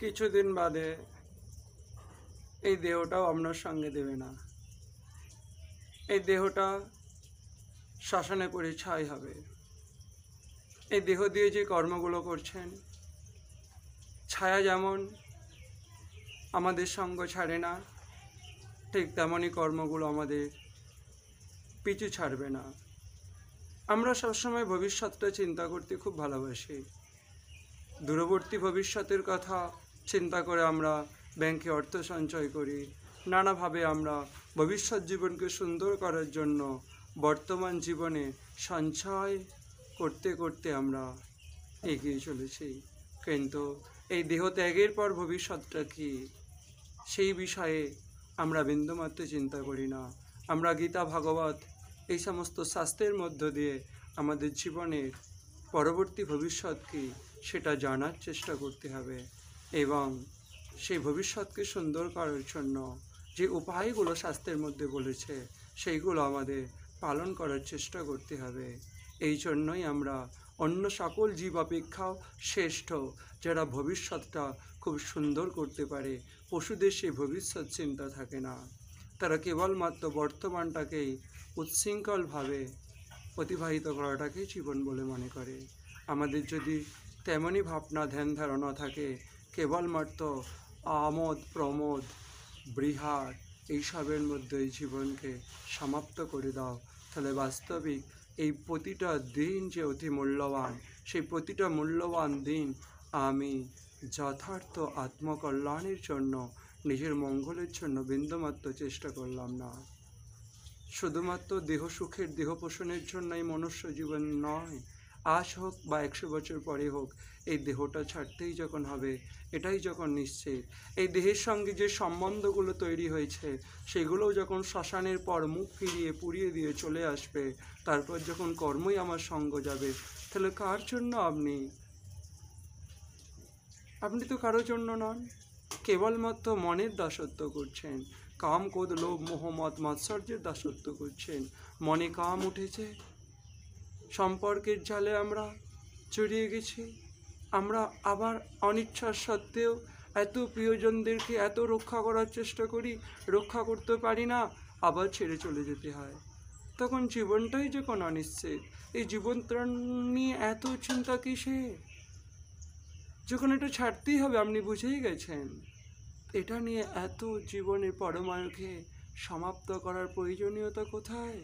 কিছুদিন বাদে এই দেহটাও আপনার সঙ্গে দেবে না। এই দেহটা শ্মশানে পড়ে ছাই হবে। এই দেহ দিয়ে যে কর্মগুলো করছেন, ছায়া যেমন আমাদের সঙ্গ ছাড়ে না, ঠিক তেমনই কর্মগুলো আমাদের পিছু ছাড়বে না। আমরা সবসময় ভবিষ্যৎটা চিন্তা করতে খুব ভালোবাসি। দূরবর্তী ভবিষ্যতের কথা চিন্তা করে আমরা ব্যাংকে অর্থ সঞ্চয় করি। নানাভাবে আমরা ভবিষ্যৎ জীবনকে সুন্দর করার জন্য বর্তমান জীবনে সঞ্চয় করতে করতে আমরা এগিয়ে চলেছি। কিন্তু এই দেহ ত্যাগের পর ভবিষ্যৎটা কী, সেই বিষয়ে আমরা বিন্দুমাত্র চিন্তা করি না। আমরা গীতা, ভাগবত এই সমস্ত শাস্ত্রের মধ্য দিয়ে আমাদের জীবনের পরবর্তী ভবিষ্যৎ কী সেটা জানার চেষ্টা করতে হবে এবং সেই ভবিষ্যৎকে সুন্দর করার জন্য যে উপায়গুলো শাস্ত্রের মধ্যে বলেছে সেইগুলো আমাদের পালন করার চেষ্টা করতে হবে। এই জন্যই আমরা অন্য সকল জীব অপেক্ষাও শ্রেষ্ঠ, যারা ভবিষ্যৎটা খুব সুন্দর করতে পারে। পশুদের সেই ভবিষ্যৎ চিন্তা থাকে না, তারা কেবলমাত্র বর্তমানটাকেই উচ্ছৃঙ্খলভাবে অতিবাহিত করাটাকেই জীবন বলে মনে করে। আমাদের যদি তেমনই ভাবনা ধ্যান ধারণা থাকে, কেবলমাত্র আমোদ প্রমোদ বৃহার এইসবের মধ্যে জীবনকে সমাপ্ত করে দাও, তাহলে বাস্তবিক এই প্রতিটা দিন যে অতি মূল্যবান, সেই প্রতিটা মূল্যবান দিন আমি যথার্থ আত্মকল্যাণের জন্য, নিজের মঙ্গলের জন্য বিন্দুমাত্র চেষ্টা করলাম না। শুধুমাত্র দেহ সুখের, দেহ পোষণের জন্যই মনুষ্য জীবন নয়। আজ হোক বা 100 বছর পরে হোক, এই দেহটা ছাড়তেই যখন হবে, এটাই যখন নিশ্চিত। এই দেহের সঙ্গে যে সম্বন্ধগুলো তৈরি হয়েছে সেগুলোও যখন শ্মশানের পর মুখ ফিরিয়ে পুড়িয়ে দিয়ে চলে আসবে, তারপর যখন কর্মই আমার সঙ্গ যাবে, তাহলে কার জন্য আপনি? আপনি তো কারোর জন্য নন, কেবলমাত্র মনের দাসত্ব করছেন। কাম, ক্রোধ, লোভ, মোহ, মদ, মাৎসর্যের দাসত্ব করছেন। মনে কাম উঠেছে, সম্পর্কের জালে আমরা জড়িয়ে গেছি। আমরা আবার অনিচ্ছা সত্ত্বেও এত প্রিয়জনদেরকে এত রক্ষা করার চেষ্টা করি, রক্ষা করতে পারি না, আবার ছেড়ে চলে যেতে হয়। তখন জীবনটাই যখন অনিশ্চিত, এই জীবনটা নিয়ে এত চিন্তা কিসে? যখন এটা ছাড়তেই হবে, আপনি বুঝেই গেছেন, এটা নিয়ে এত জীবনের পরমায়ুকে সমাপ্ত করার প্রয়োজনীয়তা কোথায়?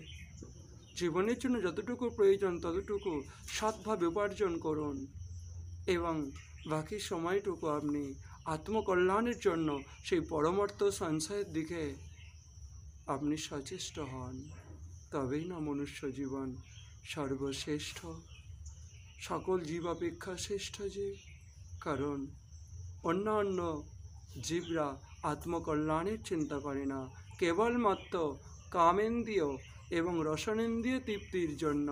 জীবনের জন্য যতটুকু প্রয়োজন ততটুকু সৎভাবে উপার্জন করুন এবং বাকি সময়টুকু আপনি আত্মকল্যাণের জন্য সেই পরমার্থ সঞ্চয়ের দিকে আপনি সচেষ্ট হন। তবেই না মনুষ্য জীবন সর্বশ্রেষ্ঠ, সকল জীব অপেক্ষা শ্রেষ্ঠ জীব। কারণ অন্যান্য জীবরা আত্মকল্যাণের চিন্তা করে না, কেবলমাত্র কামেন্দ্রিয় এবং রসনেন্দ্রিয় তৃপ্তির জন্য,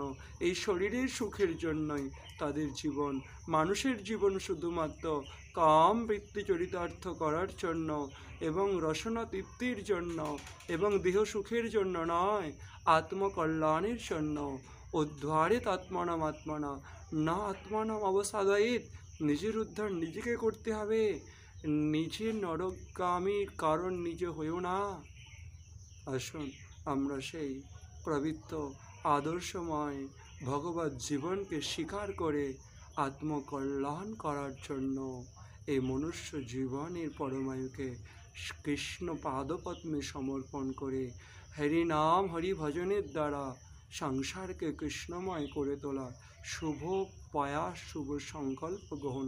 এই শরীরের সুখের জন্যই তাদের জীবন। মানুষের জীবন শুধুমাত্র কাম বৃত্তি চরিতার্থ করার জন্য এবং রসনা তৃপ্তির জন্য এবং দেহ সুখের জন্য নয়, আত্মকল্যাণের জন্য। উদ্ধারিত আত্মনাম আত্মনা না আত্মনাম অবসাদয়িত। নিজের উদ্ধার নিজেকে করতে হবে, নিজে নরকগামীর কারণ নিজে হয়েও না। আসুন আমরা সেই পবিত্র আদর্শময় ভগবত জীবনকে স্বীকার করে আত্মকল্যাণ করার জন্য এই মনুষ্য জীবনের পরমায়ুকে কৃষ্ণ পাদপদ্মে সমর্পণ করে হরি নাম হরি ভজনের দ্বারা সংসারকে কৃষ্ণময় করে তোলা শুভ প্রয়াস, শুভ সংকল্প গ্রহণ